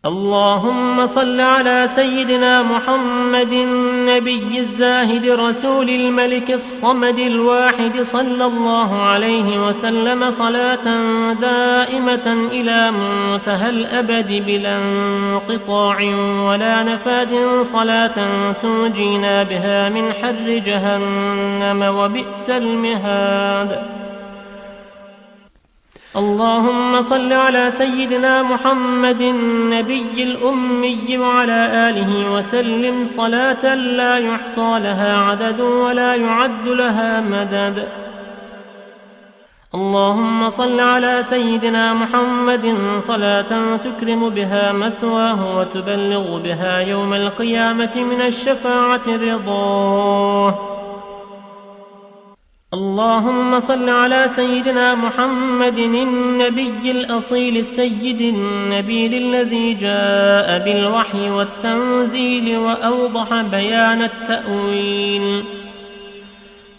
اللهم صل على سيدنا محمد النبي الزاهد رسول الملك الصمد الواحد صلى الله عليه وسلم صلاة دائمة إلى منتهى الأبد بلا انقطاع ولا نفاد، صلاة تنجينا بها من حر جهنم وبئس المهاد. اللهم صل على سيدنا محمد النبي الأمي وعلى آله وسلم صلاة لا يحصى لها عدد ولا يعد لها مدد. اللهم صل على سيدنا محمد صلاة تكرم بها مثواه وتبلغ بها يوم القيامة من الشفاعة رضاه. اللهم صل على سيدنا محمد النبي الأصيل السيد النبيل الذي جاء بالوحي والتنزيل وأوضح بيان التأويل،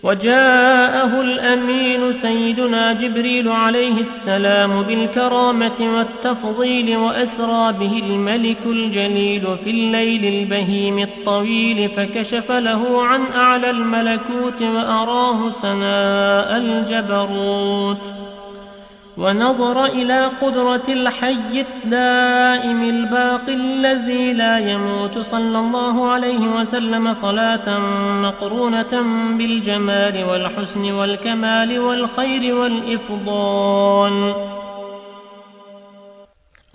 وجاءه الأمين سيدنا جبريل عليه السلام بالكرامة والتفضيل، وأسرى به الملك الجليل في الليل البهيم الطويل، فكشف له عن أعلى الملكوت وأراه سناء الجبروت، ونظر إلى قدرة الحي الدائم الباقي الذي لا يموت صلى الله عليه وسلم صلاة مقرونة بالجمال والحسن والكمال والخير والإفضال.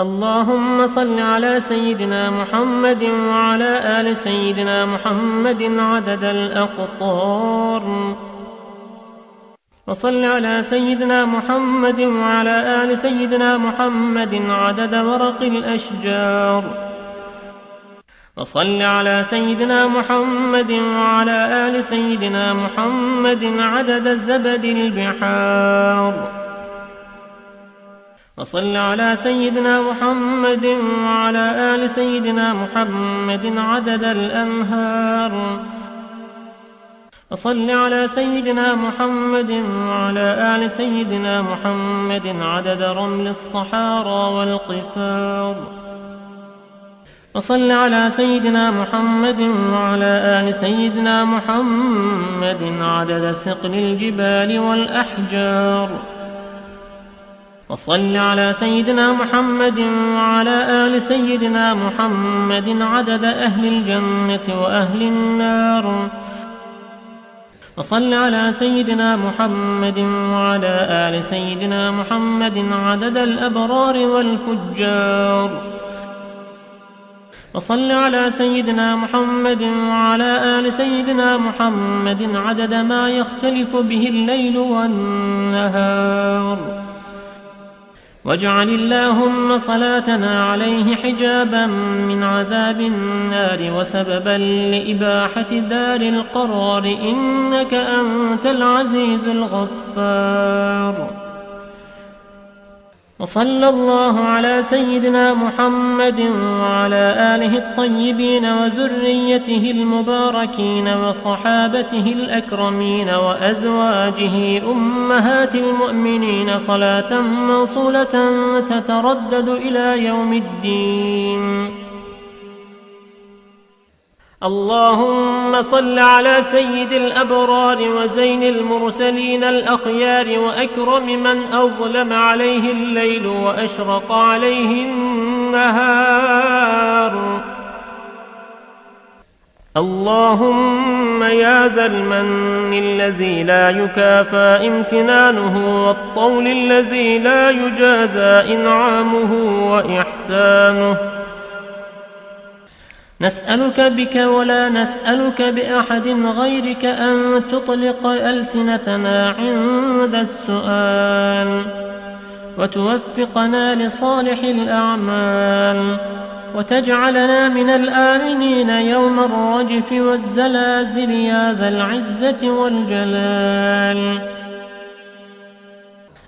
اللهم صل على سيدنا محمد وعلى آل سيدنا محمد عدد الأقطار، وصل على سيدنا محمد وعلى آل سيدنا محمد عدد ورق الأشجار، وصل على سيدنا محمد وعلى آل سيدنا محمد عدد زبد البحار، وصل على سيدنا محمد وعلى آل سيدنا محمد عدد الأنهار، وصل على سيدنا محمد وعلى آل سيدنا محمد عدد رمل الصحارى والقفار، وصل على سيدنا محمد وعلى آل سيدنا محمد عدد ثقل الجبال والأحجار، وصل على سيدنا محمد وعلى آل سيدنا محمد عدد أهل الجنة وأهل النار، وصل على سيدنا محمد وعلى آل سيدنا محمد عدد الأبرار والفجار، وصل على سيدنا محمد وعلى آل سيدنا محمد عدد ما يختلف به الليل والنهار، واجعل اللهم صلاتنا عليه حجابا من عذاب النار وسببا لإباحة دار القرار، إنك أنت العزيز الغفار. وصلى الله على سيدنا محمد وعلى آله الطيبين وذريته المباركين وصحابته الأكرمين وأزواجه أمهات المؤمنين صلاة موصولة تتردد إلى يوم الدين. اللهم صل على سيد الأبرار وزين المرسلين الأخيار وأكرم من أظلم عليه الليل وأشرق عليه النهار. اللهم يا ذا المن الذي لا يكافى امتنانه والطول الذي لا يجازى إنعامه وإحسانه، نسألك بك ولا نسألك بأحد غيرك أن تطلق ألسنتنا عند السؤال، وتوفقنا لصالح الأعمال، وتجعلنا من الآمنين يوم الرجف والزلازل يا ذا العزة والجلال.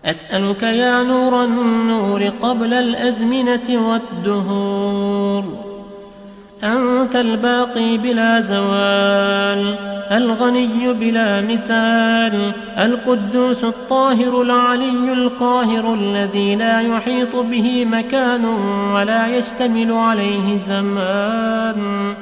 أسألك يا نور النور قبل الأزمنة والدهور أنت الباقي بلا زوال، الغني بلا مثال، القدوس الطاهر العلي القاهر الذي لا يحيط به مكان ولا يشتمل عليه زمان.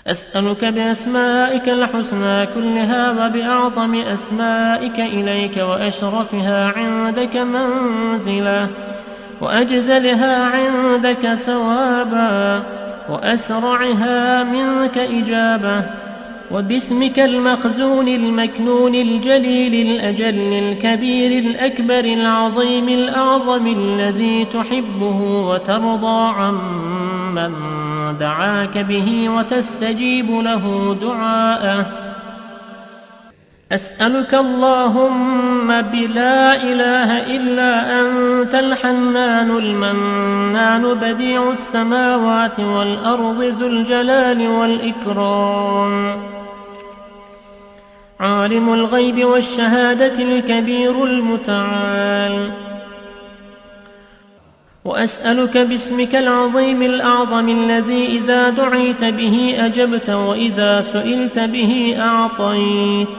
أسألك بأسمائك الحسنى كلها وبأعظم أسمائك إليك وأشرفها عندك منزلة وأجزلها عندك ثوابا وأسرعها منك إجابة، وباسمك المخزون المكنون الجليل الأجل الكبير الأكبر العظيم الأعظم الذي تحبه وترضى عمن دعاك به وتستجيب له دعاءه. أسألك اللهم بلا إله إلا أنت الحنان المنان بديع السماوات والأرض ذو الجلال والإكرام، عالم الغيب والشهادة الكبير المتعال. وأسألك باسمك العظيم الأعظم الذي إذا دعيت به أجبت وإذا سئلت به أعطيت.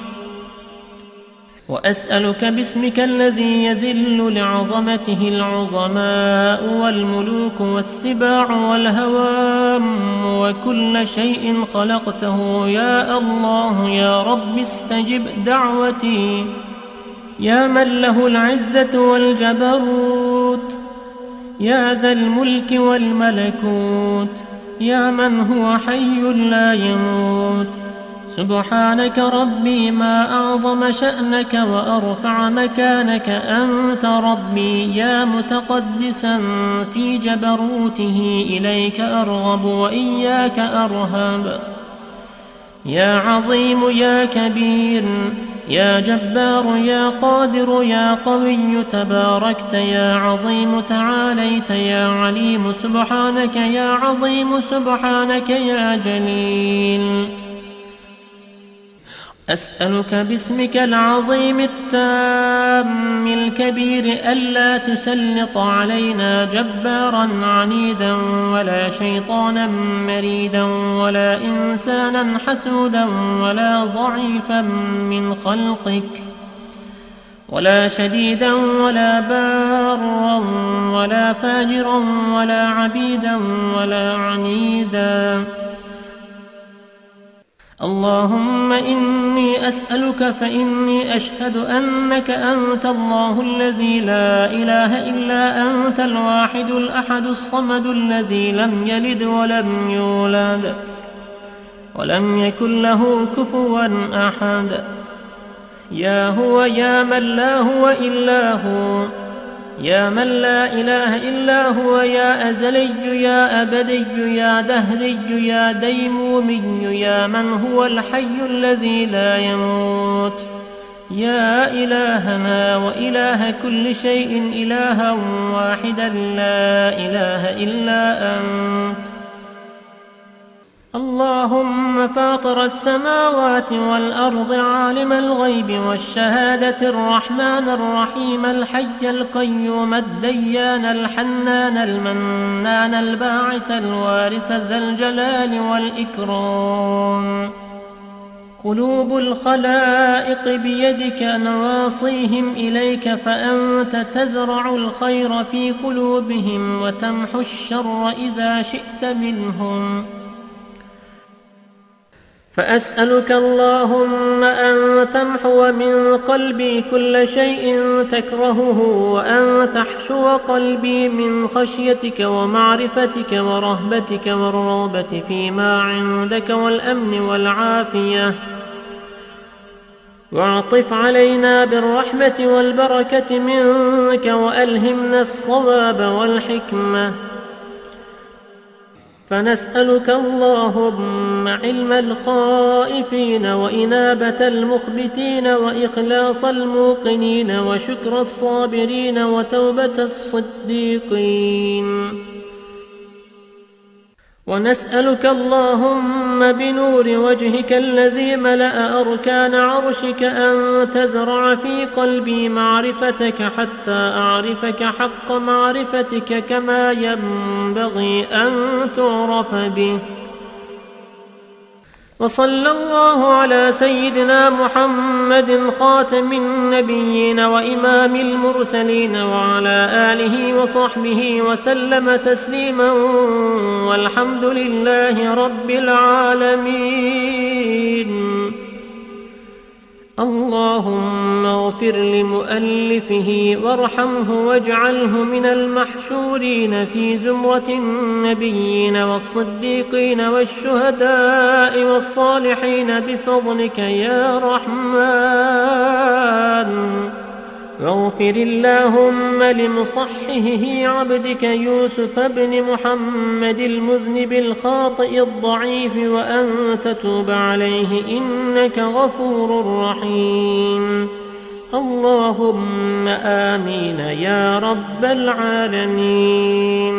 وأسألك باسمك الذي يذل لعظمته العظماء والملوك والسباع والهوام وكل شيء خلقته، يا الله يا رب استجب دعوتي، يا من له العزة والجبروت، يا ذا الملك والملكوت، يا من هو حي لا يموت. سبحانك ربي ما أعظم شأنك وأرفع مكانك، أنت ربي يا متقدسا في جبروته، إليك أرغب وإياك أرهب، يا عظيم يا كبير يا جبار يا قادر يا قوي، تباركت يا عظيم تعاليت يا عليم، سبحانك يا عظيم سبحانك يا جليل. أسألك باسمك العظيم التام الكبير ألا تسلط علينا جبارا عنيدا ولا شيطانا مريدا ولا إنسانا حسودا ولا ضعيفا من خلقك ولا شديدا ولا بارا ولا فاجرا ولا عبيدا ولا عنيدا. اللهم إني أسألك فإني أشهد أنك أنت الله الذي لا إله إلا أنت الواحد الأحد الصمد الذي لم يلد ولم يولد ولم يكن له كفوا أحد، يا هو يا من لا هو إلا هو، يا من لا إله إلا هو، يا أزلي يا أبدي يا دهري يا ديمومي، يا من هو الحي الذي لا يموت، يا إلهنا وإله كل شيء إلها واحدا لا إله إلا أنت. اللهم فاطر السماوات والأرض عالم الغيب والشهادة الرحمن الرحيم الحي القيوم الديان الحنان المنان الباعث الوارث ذا الجلال والإكرام، قلوب الخلائق بيدك نواصيهم إليك، فأنت تزرع الخير في قلوبهم وتمحو الشر إذا شئت منهم. فأسألك اللهم أن تمحو من قلبي كل شيء تكرهه، وأن تحشو قلبي من خشيتك ومعرفتك ورهبتك والرغبة فيما عندك والأمن والعافية، واعطف علينا بالرحمة والبركة منك، وألهمنا الصواب والحكمة. فنسألك اللهم علم الخائفين وإنابة المخبتين وإخلاص الموقنين وشكر الصابرين وتوبة الصديقين، ونسألك اللهم بنور وجهك الذي ملأ أركان عرشك أن تزرع في قلبي معرفتك حتى أعرفك حق معرفتك كما ينبغي أن تعرف به. وصلى الله على سيدنا محمد خاتم النبيين وإمام المرسلين وعلى آله وصحبه وسلم تسليما، والحمد لله رب العالمين. اللهم اغفر لمؤلفه وارحمه واجعله من المحشورين في زمرة النبيين والصديقين والشهداء والصالحين بفضلك يا رحمن. واغفر اللهم لمصححه عبدك يوسف بن محمد المذنب الخاطئ الضعيف وأن تتوب عليه إنك غفور رحيم. اللهم آمين يا رب العالمين.